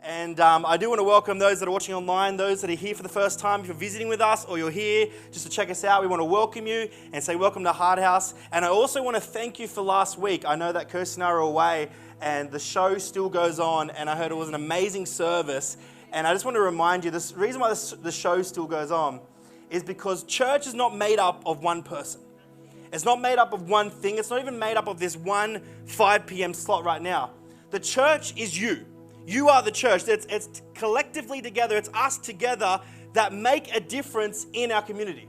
And I do want to welcome those that are watching online, those that are here for the first time. If you're visiting with us or you're here just to check us out, we want to welcome you and say welcome to Heart House. And I also want to thank you for last week. I know that Kirsty and I were away and the show still goes on, and I heard it was an amazing service. And I just want to remind you, the reason why the show still goes on is because church is not made up of one person. It's not made up of one thing. It's not even made up of this one 5 p.m. slot right now. The church is you. You are the church. It's collectively together. It's us together that make a difference in our community.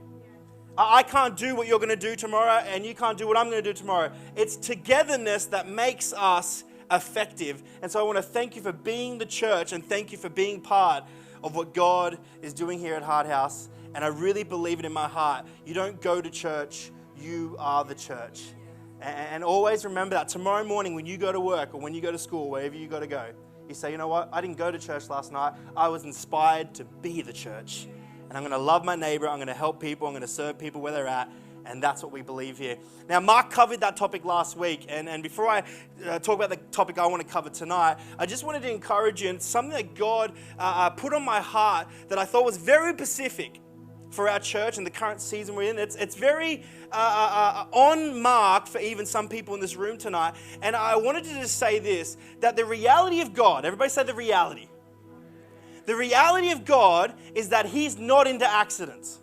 I can't do what you're going to do tomorrow, and you can't do what I'm going to do tomorrow. It's togetherness that makes us effective. And so I want to thank you for being the church, and thank you for being part of what God is doing here at Heart House. And I really believe it in my heart. You don't go to church, you are the church. And always remember that tomorrow morning when you go to work or when you go to school, wherever you got to go, you say, you know what, I didn't go to church last night. I was inspired to be the church. And I'm going to love my neighbor. I'm going to help people. I'm going to serve people where they're at. And that's what we believe here. Now, Mark covered that topic last week. And before I talk about the topic I want to cover tonight, I just wanted to encourage you. And something that God put on my heart that I thought was very specific for our church and the current season we're in. It's very on mark for even some people in this room tonight. And I wanted to just say this, that the reality of God, everybody say the reality. The reality of God is that He's not into accidents.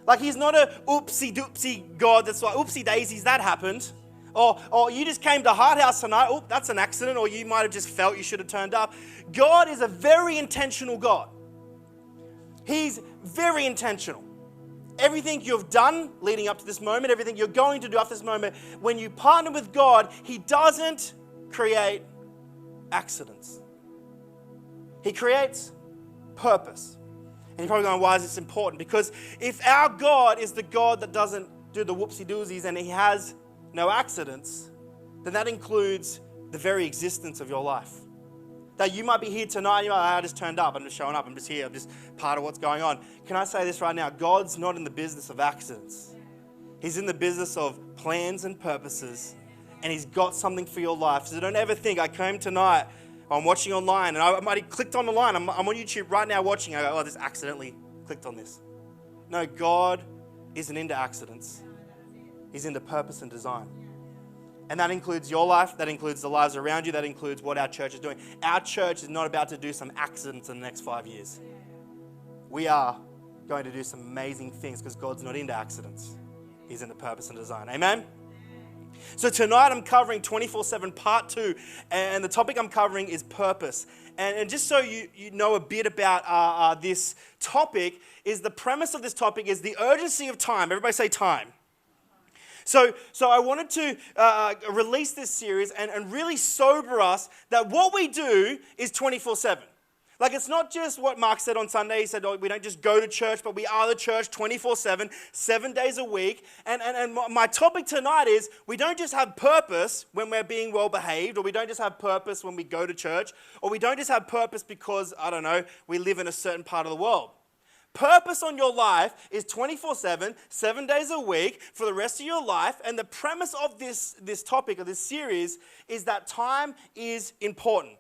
Like He's not a oopsie-doopsie God that's like, oopsie daisies, that happened. Or you just came to Heart House tonight, oh, that's an accident. Or you might have just felt you should have turned up. God is a very intentional God. He's very intentional. Everything you've done leading up to this moment, everything you're going to do after this moment, when you partner with God, He doesn't create accidents. He creates purpose. And you're probably going, why is this important? Because if our God is the God that doesn't do the whoopsie-doozies and He has no accidents, then that includes the very existence of your life. That you might be here tonight, you might, I just turned up, I'm just showing up, I'm just here, I'm just part of what's going on. Can I say this right now? God's not in the business of accidents. He's in the business of plans and purposes, and He's got something for your life. So don't ever think, I came tonight, I'm watching online, and I might have clicked on the line, I'm on YouTube right now watching, I go, oh, I just accidentally clicked on this. No, God isn't into accidents. He's into purpose and design. And that includes your life, that includes the lives around you, that includes what our church is doing. Our church is not about to do some accidents in the next 5 years. We are going to do some amazing things because God's not into accidents. He's into purpose and design. Amen? So tonight I'm covering 24/7 part 2, and the topic I'm covering is purpose. And just so you know a bit about this topic, is the premise of this topic is the urgency of time. Everybody say time. So I wanted to release this series and really sober us that what we do is 24/7. Like it's not just what Mark said on Sunday. He said, oh, we don't just go to church, but we are the church 24/7, 7 days a week. And my topic tonight is we don't just have purpose when we're being well behaved, or we don't just have purpose when we go to church, or we don't just have purpose because, I don't know, we live in a certain part of the world. Purpose on your life is 24/7, 7 days a week for the rest of your life. And the premise of this topic, of this series, is that time is important.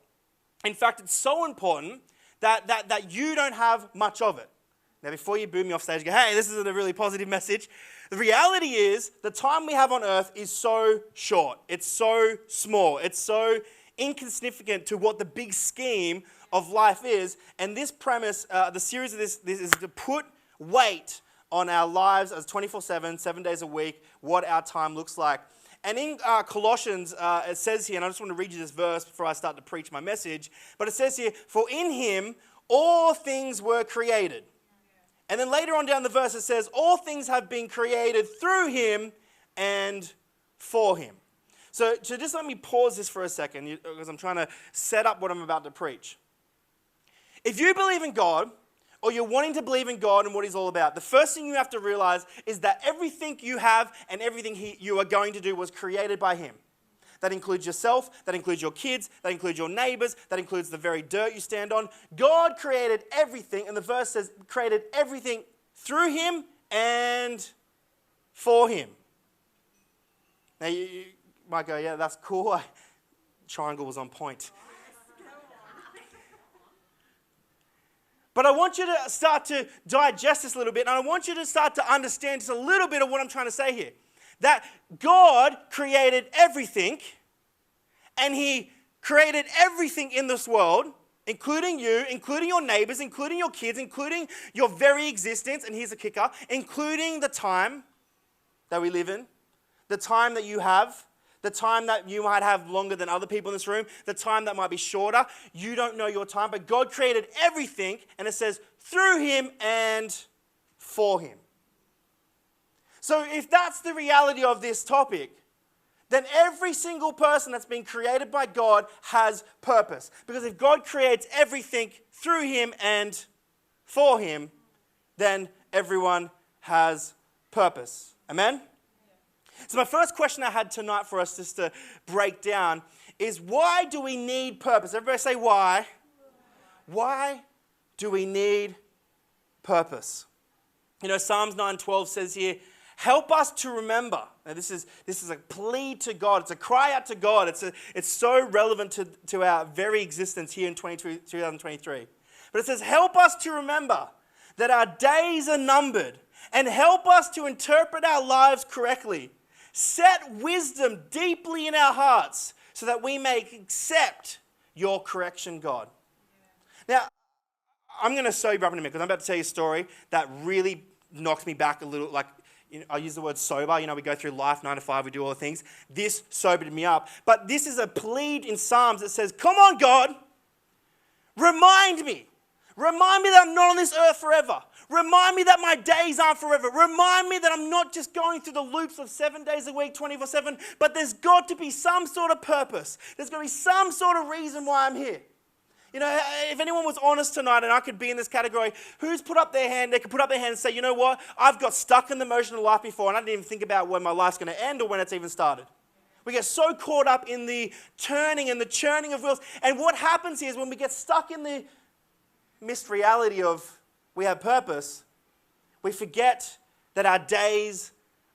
In fact, it's so important that you don't have much of it. Now, before you boo me off stage, go, hey, this isn't a really positive message. The reality is the time we have on earth is so short. It's so small. It's so insignificant to what the big scheme of life is. And this premise, the series of this is to put weight on our lives as 24/7, 7 days a week, what our time looks like. And in Colossians, it says here, and I just want to read you this verse before I start to preach my message, but it says here, for in Him all things were created. And then later on down the verse it says, all things have been created through Him and for Him. So just let me pause this for a second, because I'm trying to set up what I'm about to preach. If you believe in God, or you're wanting to believe in God and what He's all about, the first thing you have to realize is that everything you have and everything you are going to do was created by Him. That includes yourself, that includes your kids, that includes your neighbors, that includes the very dirt you stand on. God created everything, and the verse says, created everything through Him and for Him. Now you might go, yeah, that's cool. Triangle was on point. But I want you to start to digest this a little bit, and I want you to start to understand just a little bit of what I'm trying to say here. That God created everything, and He created everything in this world, including you, including your neighbors, including your kids, including your very existence, and here's a kicker, including the time that we live in, the time that you have, the time that you might have longer than other people in this room, the time that might be shorter. You don't know your time, but God created everything, and it says through Him and for Him. So if that's the reality of this topic, then every single person that's been created by God has purpose. Because if God creates everything through Him and for Him, then everyone has purpose. Amen? So my first question I had tonight for us just to break down is, why do we need purpose? Everybody say why. Why do we need purpose? You know, Psalms 9:12 says here, help us to remember. Now this is a plea to God. It's a cry out to God. It's so relevant to our very existence here in 2023. But it says, help us to remember that our days are numbered, and help us to interpret our lives correctly. Set wisdom deeply in our hearts so that we may accept your correction, God. Now, I'm going to sober up in a minute because I'm about to tell you a story that really knocked me back a little. Like, I use the word sober. We go through life, 9 to 5, we do all the things. This sobered me up. But this is a plea in Psalms that says, come on, God, remind me. Remind me that I'm not on this earth forever. Remind me that my days aren't forever. Remind me that I'm not just going through the loops of 7 days a week, 24/7, but there's got to be some sort of purpose. There's got to be some sort of reason why I'm here. If anyone was honest tonight, and I could be in this category, who's put up their hand? They could put up their hand and say, you know what? I've got stuck in the motion of life before, and I didn't even think about when my life's going to end or when it's even started. We get so caught up in the turning and the churning of wheels. And what happens here is when we get stuck in the missed reality of we have purpose, we forget that our days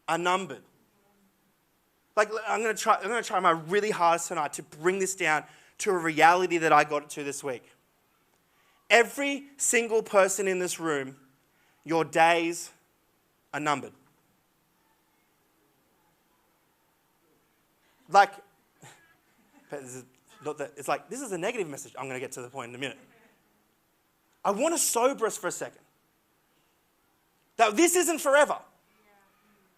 are numbered. Like, I'm going to try my really hardest tonight to bring this down to a reality that I got to this week. Every single person in this room, your days are numbered. Like, it's like, this is a negative message. I'm going to get to the point in a minute. I want to sober us for a second. That this isn't forever.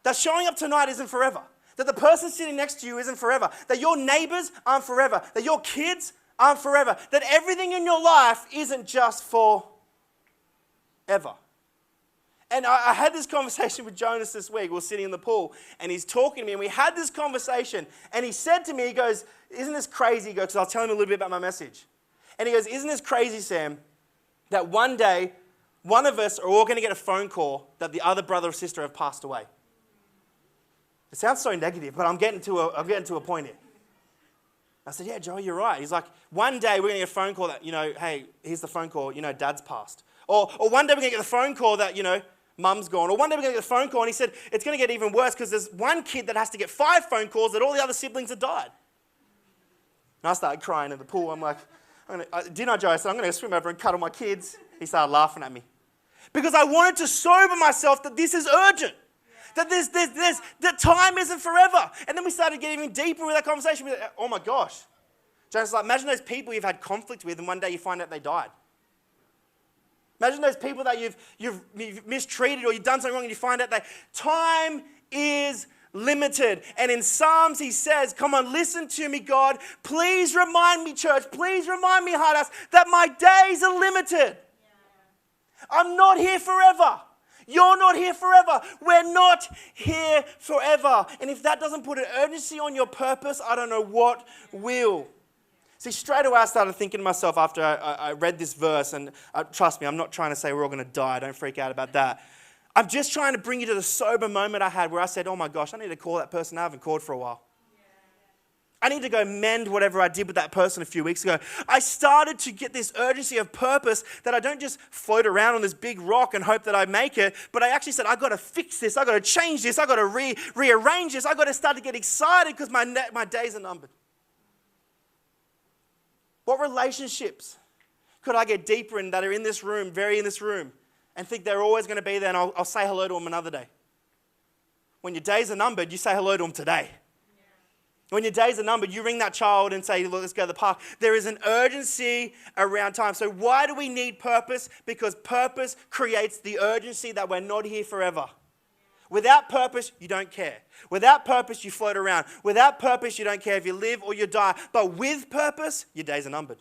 That showing up tonight isn't forever. That the person sitting next to you isn't forever. That your neighbors aren't forever. That your kids aren't forever. That everything in your life isn't just for ever. And I had this conversation with Jonas this week. We were sitting in the pool, and he's talking to me, and we had this conversation, and he said to me, he goes, isn't this crazy? He goes, because I was telling him a little bit about my message. And he goes, isn't this crazy, Sam, that one day, one of us are all going to get a phone call that the other brother or sister have passed away. It sounds so negative, but I'm getting to a point here. I said, yeah, Joey, you're right. He's like, one day we're going to get a phone call that, hey, here's the phone call, Dad's passed. Or one day we're going to get the phone call that, Mum's gone. Or one day we're going to get a phone call, and he said, it's going to get even worse because there's one kid that has to get 5 phone calls that all the other siblings have died. And I started crying in the pool. I'm like, Joe? I said, I'm going to swim over and cuddle my kids. He started laughing at me. Because I wanted to sober myself that this is urgent. That that time isn't forever. And then we started getting even deeper with that conversation. We're like, oh my gosh. Joe's like, imagine those people you've had conflict with and one day you find out they died. Imagine those people that you've mistreated or you've done something wrong and you find out that time is limited. And in Psalms he says, come on, listen to me, God. Please remind me, church. Please remind me, Hard House, that my days are limited. I'm not here forever. You're not here forever. We're not here forever. And if that doesn't put an urgency on your purpose, I don't know what will. See, straight away I started thinking to myself after I read this verse, and trust me, I'm not trying to say we're all going to die. Don't freak out about that. I'm just trying to bring you to the sober moment I had where I said, oh my gosh, I need to call that person I haven't called for a while. I need to go mend whatever I did with that person a few weeks ago. I started to get this urgency of purpose that I don't just float around on this big rock and hope that I make it, but I actually said, I've got to fix this. I've got to change this. I've got to rearrange this. I've got to start to get excited because my days are numbered. What relationships could I get deeper in that are in this room, very in this room, and think they're always going to be there and I'll say hello to them another day? When your days are numbered, you say hello to them today. When your days are numbered, you ring that child and say, look, let's go to the park. There is an urgency around time. So why do we need purpose? Because purpose creates the urgency that we're not here forever. Without purpose, you don't care. Without purpose, you float around. Without purpose, you don't care if you live or you die. But with purpose, your days are numbered.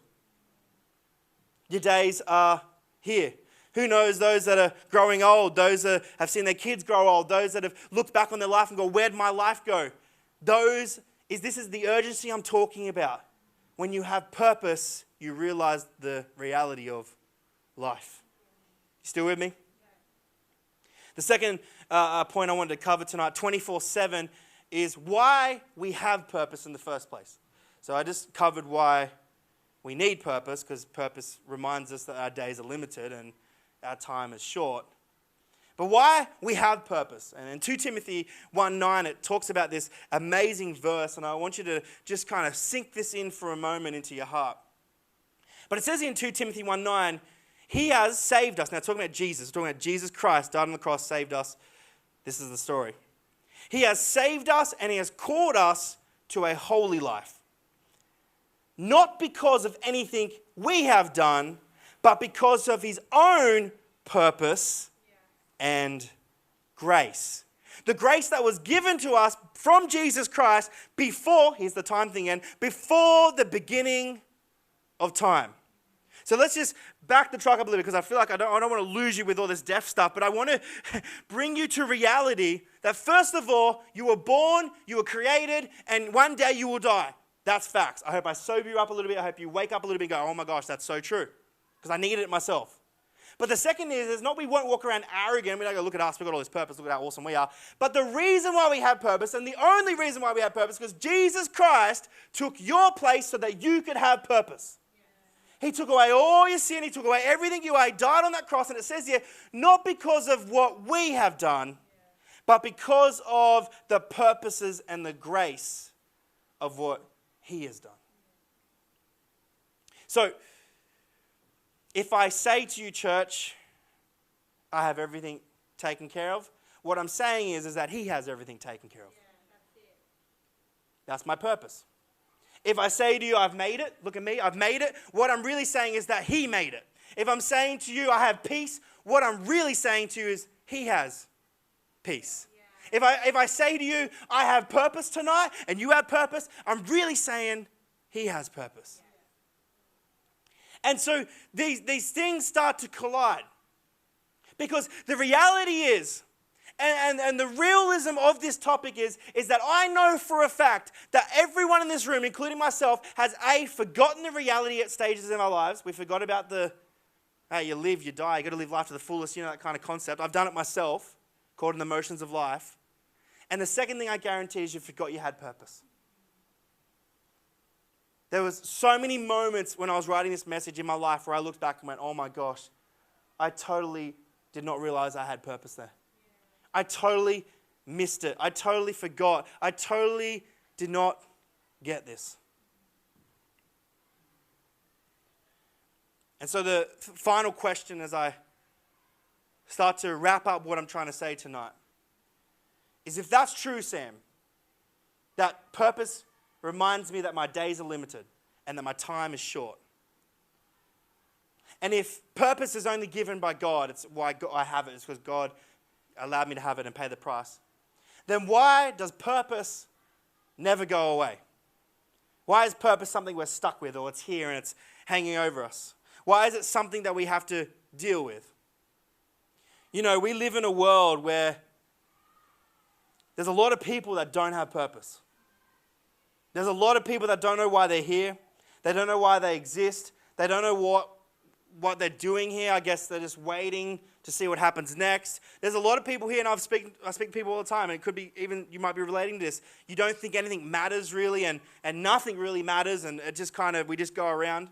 Your days are here. Who knows those that are growing old, those that have seen their kids grow old, those that have looked back on their life and go, where'd my life go? This is the urgency I'm talking about. When you have purpose, you realize the reality of life. You still with me? The second point I wanted to cover tonight, 24/7, is why we have purpose in the first place. So I just covered why we need purpose, because purpose reminds us that our days are limited and our time is short. But why we have purpose. And in 2 Timothy 1:9, it talks about this amazing verse, and I want you to just kind of sink this in for a moment into your heart. But it says in 2 Timothy 1:9, he has saved us. Now, talking about Jesus, talking about Jesus Christ, died on the cross, saved us. This is the story. He has saved us and he has called us to a holy life. Not because of anything we have done, but because of his own purpose and grace. The grace that was given to us from Jesus Christ before, here's the time thing again, before the beginning of time. So let's just back the truck up a little bit, because I feel like I don't want to lose you with all this deaf stuff, but I want to bring you to reality that first of all, you were born, you were created, and one day you will die. That's facts. I hope I sober you up a little bit. I hope you wake up a little bit and go, oh my gosh, that's so true. Because I needed it myself. But the second is not we won't walk around arrogant. We don't go, look at us, we've got all this purpose, look at how awesome we are. But the reason why we have purpose, and the only reason why we have purpose, is because Jesus Christ took your place so that you could have purpose. He took away all your sin, he took away everything you are, he died on that cross, and it says here, not because of what we have done, but because of the purposes and the grace of what he has done. So, if I say to you, church, I have everything taken care of, what I'm saying is that he has everything taken care of. That's my purpose. If I say to you, I've made it, look at me, I've made it, what I'm really saying is that he made it. If I'm saying to you, I have peace, what I'm really saying to you is he has peace. If I say to you, I have purpose tonight, and you have purpose, I'm really saying he has purpose. And so these things start to collide. Because the reality is, and the realism of this topic is that I know for a fact that everyone in this room, including myself, has forgotten the reality at stages in our lives. We forgot about you live, you die, you got to live life to the fullest, that kind of concept. I've done it myself, caught in the motions of life. And the second thing I guarantee is you forgot you had purpose. There was so many moments when I was writing this message in my life where I looked back and went, oh my gosh, I totally did not realize I had purpose there. I totally missed it. I totally forgot. I totally did not get this. And so the final question as I start to wrap up what I'm trying to say tonight is, if that's true, Sam, that purpose reminds me that my days are limited and that my time is short. And if purpose is only given by God, it's why I have it, it's because God allowed me to have it and pay the price. Then why does purpose never go away? Why is purpose something we're stuck with, or it's here and it's hanging over us? Why is it something that we have to deal with? We live in a world where there's a lot of people that don't have purpose. There's a lot of people that don't know why they're here. They don't know why they exist. They don't know what they're doing here. I guess they're just waiting to see what happens next. There's a lot of people here, and I speak to people all the time, and it could be even, you might be relating to this. You don't think anything matters really, and nothing really matters, and it just we just go around.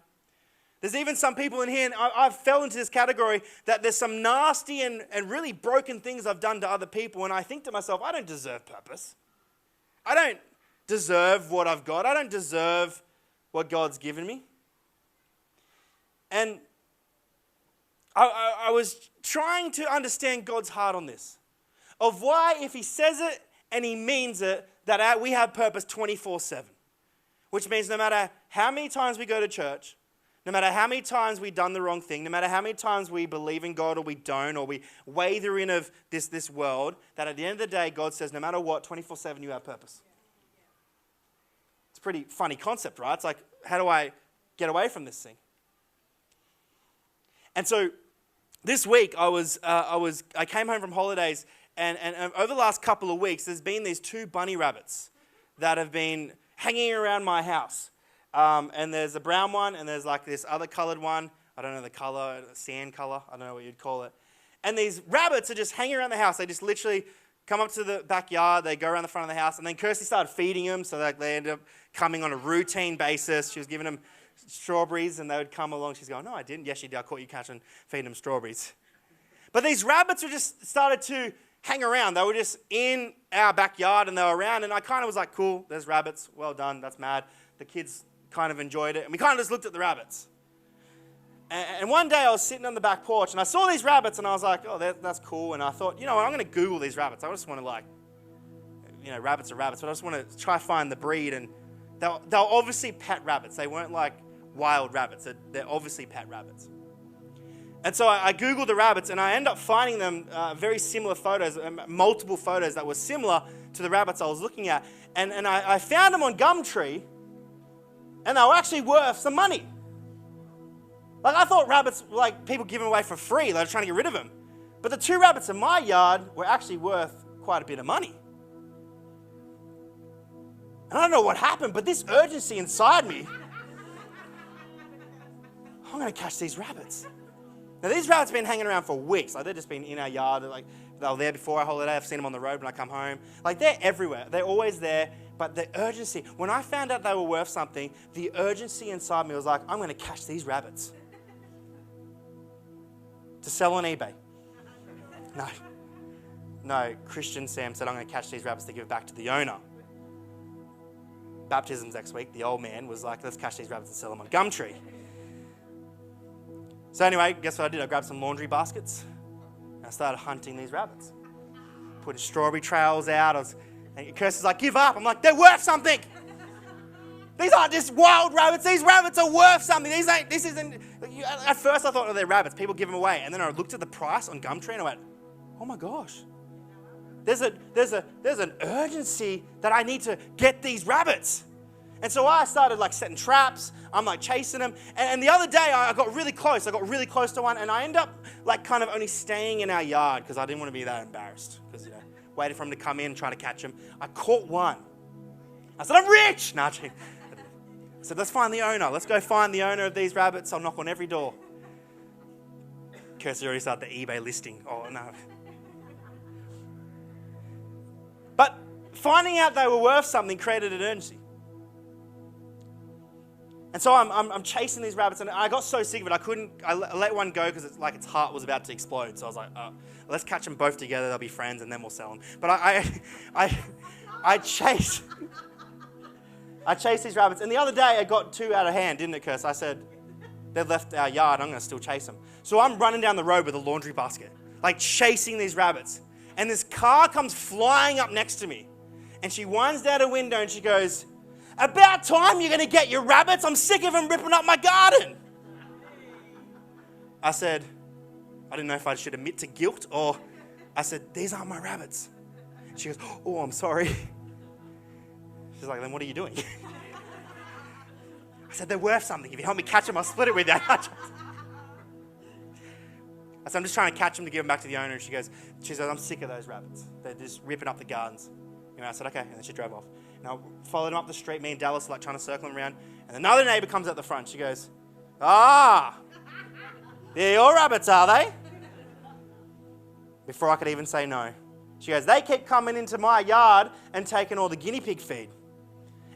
There's even some people in here, and I've fell into this category, that there's some nasty and really broken things I've done to other people, and I think to myself, I don't deserve purpose. I don't deserve what I've got. I don't deserve what God's given me. And I was trying to understand God's heart on this. Of why, if he says it and he means it, that we have purpose 24/7. Which means no matter how many times we go to church, no matter how many times we've done the wrong thing, no matter how many times we believe in God or we don't, or we waver in of this world, that at the end of the day, God says, no matter what, 24/7 you have purpose. It's a pretty funny concept, right? It's like, how do I get away from this thing? And so this week, I came home from holidays, and over the last couple of weeks, there's been these 2 bunny rabbits that have been hanging around my house. And there's a brown one, and there's like this other colored one. I don't know the color, sand color. I don't know what you'd call it. And these rabbits are just hanging around the house. They just literally come up to the backyard. They go around the front of the house. And then Kirsty started feeding them. So they ended up coming on a routine basis. She was giving them strawberries, and they would come along. She's going, no, I didn't. Yes, she did. I caught you catching, feeding them strawberries. But these rabbits were just started to hang around. They were just in our backyard, and they were around. And I kind of was like, cool, there's rabbits. Well done. That's mad. The kids kind of enjoyed it. And we kind of just looked at the rabbits. And one day I was sitting on the back porch, and I saw these rabbits, and I was like, oh, that's cool. And I thought, you know what, I'm going to Google these rabbits. I just want to rabbits are rabbits, but I just want to try to find the breed. And they're obviously pet rabbits. They weren't like wild rabbits. They're obviously pet rabbits. And so I Googled the rabbits, and I ended up finding them very similar photos, multiple photos that were similar to the rabbits I was looking at. And I found them on Gumtree, and they were actually worth some money. Like, I thought rabbits were like people giving away for free. They were trying to get rid of them. But the 2 rabbits in my yard were actually worth quite a bit of money. And I don't know what happened, but this urgency inside me, I'm going to catch these rabbits. Now, these rabbits have been hanging around for weeks. Like, they've just been in our yard. Like, they were there before our holiday. I've seen them on the road when I come home. Like, they're everywhere. They're always there. But the urgency, when I found out they were worth something, the urgency inside me was like, I'm going to catch these rabbits to sell on eBay. No, Christian Sam said, I'm going to catch these rabbits to give back to the owner. Baptism's next week. The old man was like, let's catch these rabbits and sell them on Gumtree. So anyway, guess what I did? I grabbed some laundry baskets, and I started hunting these rabbits. Putting strawberry trails out. And Kirsty's like, give up. I'm like, they're worth something. These aren't just wild rabbits. These rabbits are worth something. This isn't. At first I thought, oh, they're rabbits. People give them away. And then I looked at the price on Gumtree, and I went, oh my gosh. There's an urgency that I need to get these rabbits. And so I started like setting traps. I'm like chasing them. And the other day I got really close. I got really close to one, and I ended up like kind of only staying in our yard because I didn't want to be that embarrassed. Because, waited for him to come in and try to catch him. I caught one. I said, I'm rich. No, I said, let's find the owner. Let's go find the owner of these rabbits. I'll knock on every door. Kirsty already started the eBay listing. Oh, no. But finding out they were worth something created an urgency. And so I'm chasing these rabbits, and I got so sick of it, I let one go because its heart was about to explode. So I was like, oh, let's catch them both together, they'll be friends, and then we'll sell them. But I chased these rabbits, and the other day I got 2 out of hand, didn't it, Kirst? I said, they've left our yard, I'm going to still chase them. So I'm running down the road with a laundry basket, like chasing these rabbits. And this car comes flying up next to me, and she winds down a window and she goes, about time you're going to get your rabbits. I'm sick of them ripping up my garden. I said, I didn't know if I should admit to guilt, or I said, these aren't my rabbits. She goes, oh, I'm sorry. She's like, then what are you doing? I said, they're worth something. If you help me catch them, I'll split it with you. I said, I'm just trying to catch them to give them back to the owner. And she says, I'm sick of those rabbits. They're just ripping up the gardens. And I said, okay. And then she drove off. And I followed him up the street. Me and Dallas are like trying to circle him around. And another neighbor comes out the front. She goes, they're your rabbits, are they? Before I could even say no. She goes, they keep coming into my yard and taking all the guinea pig feed.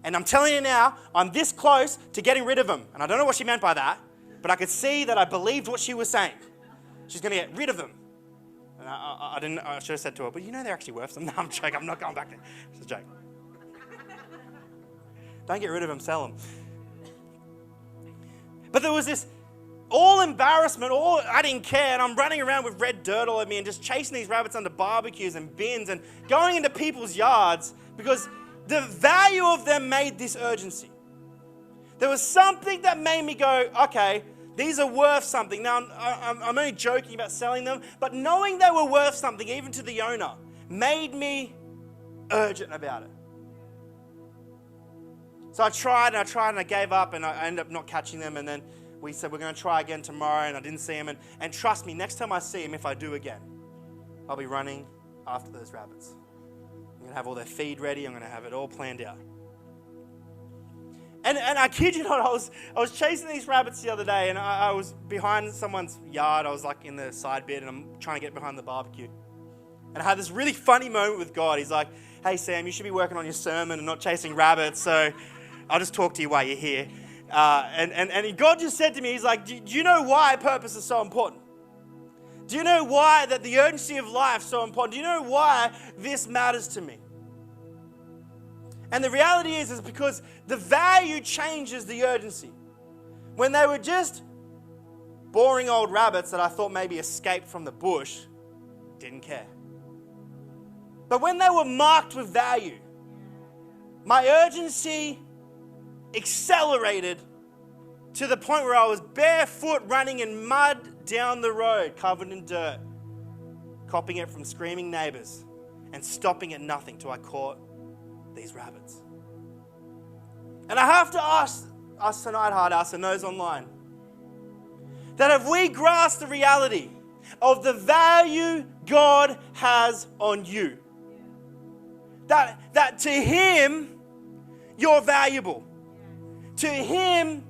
And I'm telling you now, I'm this close to getting rid of them. And I don't know what she meant by that, but I could see that I believed what she was saying. She's going to get rid of them. And I should have said to her, but you know they're actually worth them. No, I'm joking. I'm not going back there. It's a joke. Don't get rid of them, sell them. But there was this all embarrassment, all I didn't care, and I'm running around with red dirt all over me and just chasing these rabbits under barbecues and bins and going into people's yards because the value of them made this urgency. There was something that made me go, okay, these are worth something. Now, I'm only joking about selling them, but knowing they were worth something, even to the owner, made me urgent about it. So I tried and I gave up and I ended up not catching them, and then we said we're going to try again tomorrow, and I didn't see him. And trust me, next time I see him, if I do again, I'll be running after those rabbits. I'm going to have all their feed ready. I'm going to have it all planned out. And I kid you not, I was chasing these rabbits the other day, and I was behind someone's yard. I was like in the side bit, and I'm trying to get behind the barbecue. And I had this really funny moment with God. He's like, hey, Sam, you should be working on your sermon and not chasing rabbits, so I'll just talk to you while you're here. And God just said to me, he's like, do you know why purpose is so important? Do you know why that the urgency of life is so important? Do you know why this matters to me? And the reality is because the value changes the urgency. When they were just boring old rabbits that I thought maybe escaped from the bush, didn't care. But when they were marked with value, my urgency accelerated to the point where I was barefoot running in mud down the road, covered in dirt, copping it from screaming neighbors and stopping at nothing till I caught these rabbits. And I have to ask us tonight, Hard House, and those online, that have we grasped the reality of the value God has on you? That to Him, you're valuable. To Him,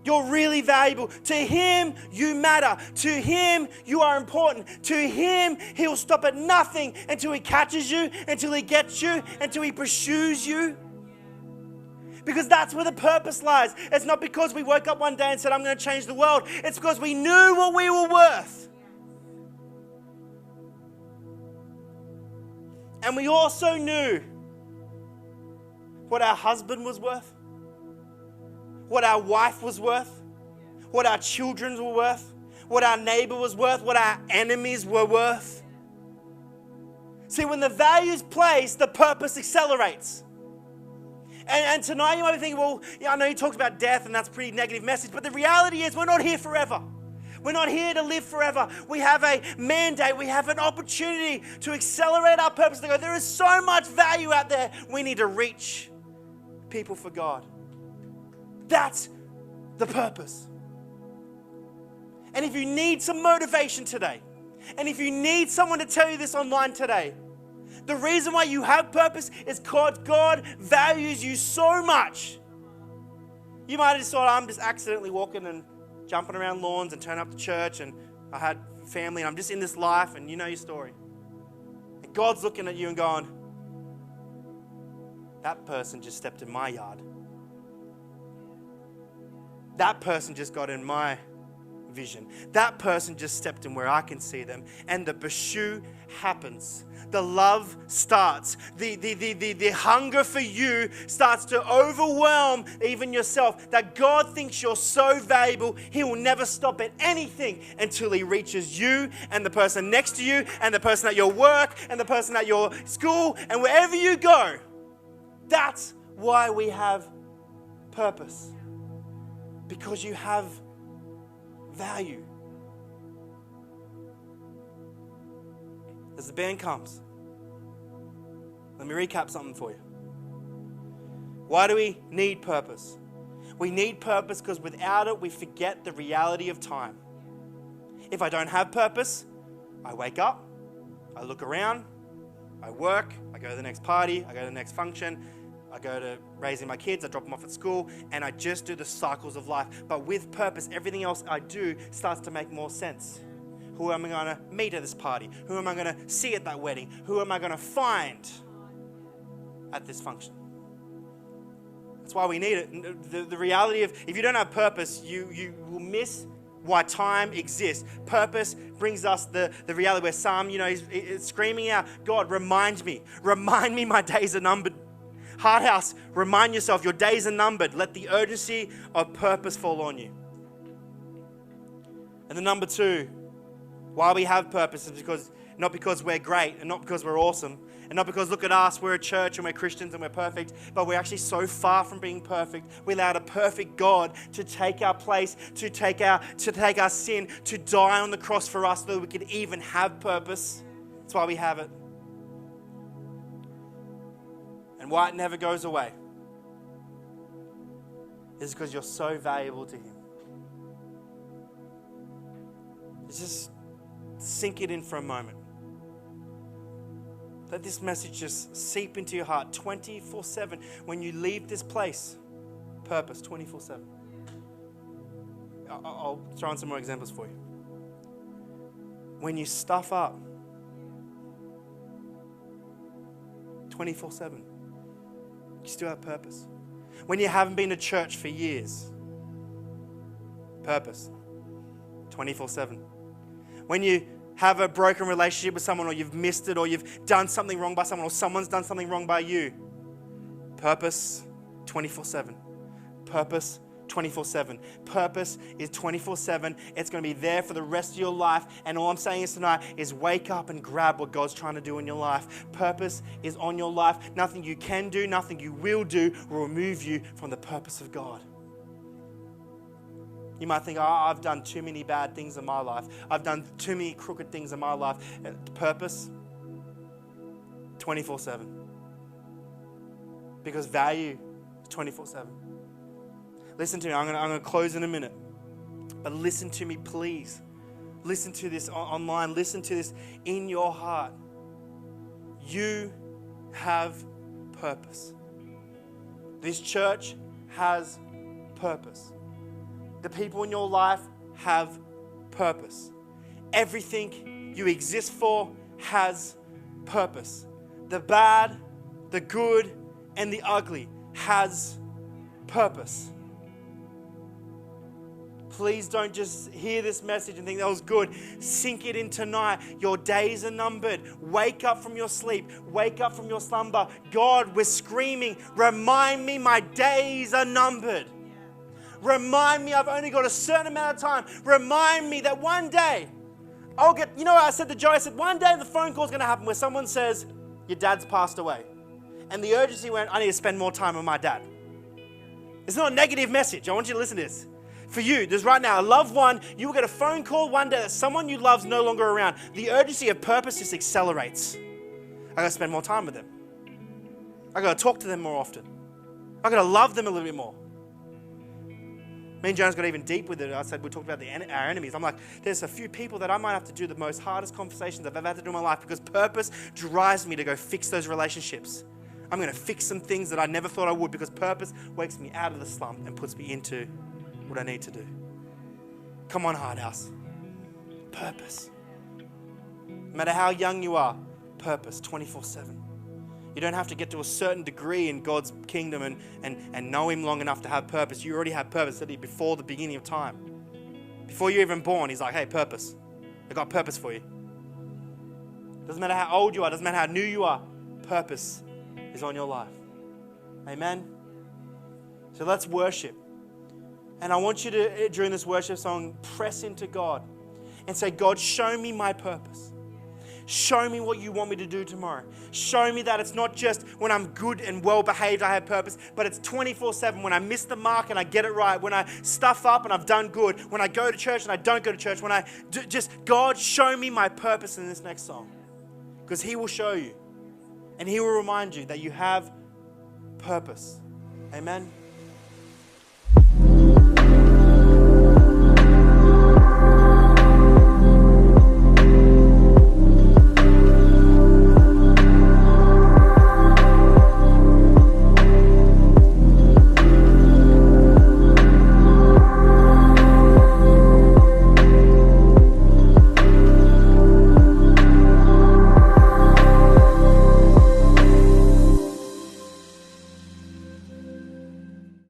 you're really valuable. To Him, you matter. To Him, you are important. To Him, He'll stop at nothing until He catches you, until He gets you, until He pursues you. Because that's where the purpose lies. It's not because we woke up one day and said, I'm going to change the world. It's because we knew what we were worth. And we also knew what our husband was worth, what our wife was worth, what our children were worth, what our neighbor was worth, what our enemies were worth. See, when the value's placed, the purpose accelerates. And tonight you might be thinking, well, yeah, I know he talks about death and that's a pretty negative message, but the reality is we're not here forever. We're not here to live forever. We have a mandate. We have an opportunity to accelerate our purpose. To go, there is so much value out there. We need to reach people for God. That's the purpose. And if you need some motivation today, and if you need someone to tell you this online today, the reason why you have purpose is because God values you so much. You might have just thought, I'm just accidentally walking and jumping around lawns and turning up to church, and I had family, and I'm just in this life, and you know your story. And God's looking at you and going, that person just stepped in my yard. That person just got in my vision. That person just stepped in where I can see them. And the pursuit happens. The love starts. The hunger for you starts to overwhelm even yourself. That God thinks you're so valuable, He will never stop at anything until He reaches you and the person next to you and the person at your work and the person at your school and wherever you go. That's why we have purpose. Because you have value. As the band comes, let me recap something for you. Why do we need purpose? We need purpose because without it, we forget the reality of time. If I don't have purpose, I wake up, I look around, I work, I go to the next party, I go to the next function, I go to raising my kids, I drop them off at school, and I just do the cycles of life. But with purpose, everything else I do starts to make more sense. Who am I going to meet at this party? Who am I going to see at that wedding? Who am I going to find at this function? That's why we need it. The reality of, if you don't have purpose, you will miss why time exists. Purpose brings us the reality where Psalm, is screaming out, God, remind me my days are numbered. Heart House, remind yourself your days are numbered. Let the urgency of purpose fall on you. And the number two, why we have purpose is not because we're great and not because we're awesome and not because, look at us, we're a church and we're Christians and we're perfect, but we're actually so far from being perfect. We allowed a perfect God to take our place, to take our sin, to die on the cross for us so that we could even have purpose. That's why we have it. And why it never goes away is because you're so valuable to Him. Just sink it in for a moment. Let this message just seep into your heart 24/7. When you leave this place, purpose 24/7. I'll throw in some more examples for you. When you stuff up, 24/7. You still have purpose. When you haven't been to church for years, purpose 24/7. When you have a broken relationship with someone, or you've missed it, or you've done something wrong by someone, or someone's done something wrong by you, purpose 24/7. Purpose 24/7. Purpose is 24/7. It's going to be there for the rest of your life. And all I'm saying is tonight is wake up and grab what God's trying to do in your life. Purpose is on your life. Nothing you can do, nothing you will do will remove you from the purpose of God. You might think, I've done too many bad things in my life. I've done too many crooked things in my life. Purpose 24/7. Because value is 24/7. Listen to me. I'm going to close in a minute. But listen to me, please. Listen to this online. Listen to this in your heart. You have purpose. This church has purpose. The people in your life have purpose. Everything you exist for has purpose. The bad, the good, and the ugly has purpose. Please don't just hear this message and think that was good. Sink it in tonight. Your days are numbered. Wake up from your sleep. Wake up from your slumber. God, we're screaming, remind me my days are numbered. Remind me I've only got a certain amount of time. Remind me that one day I'll get, what I said to Joe? I said, one day the phone call's going to happen where someone says, your dad's passed away. And the urgency went, I need to spend more time with my dad. It's not a negative message. I want you to listen to this. For you, there's right now a loved one, you will get a phone call one day that someone you love's no longer around. The urgency of purpose just accelerates. I got to spend more time with them. I got to talk to them more often. I got to love them a little bit more. Me and Jonas got even deep with it. I said, we talked about our enemies. I'm like, there's a few people that I might have to do the most hardest conversations I've ever had to do in my life because purpose drives me to go fix those relationships. I'm going to fix some things that I never thought I would because purpose wakes me out of the slump and puts me into what I need to do. Come on, Hard House. Purpose. No matter how young you are, purpose 24/7. You don't have to get to a certain degree in God's kingdom and know Him long enough to have purpose. You already have purpose before the beginning of time. Before you're even born, He's like, hey, purpose. I got purpose for you. Doesn't matter how old you are, doesn't matter how new you are, purpose is on your life. Amen? So let's worship. And I want you to, during this worship song, press into God and say, God, show me my purpose. Show me what you want me to do tomorrow. Show me that it's not just when I'm good and well behaved I have purpose, but it's 24/7 when I miss the mark and I get it right, when I stuff up and I've done good, when I go to church and I don't go to church, when I just, God, show me my purpose in this next song. Because He will show you and He will remind you that you have purpose. Amen.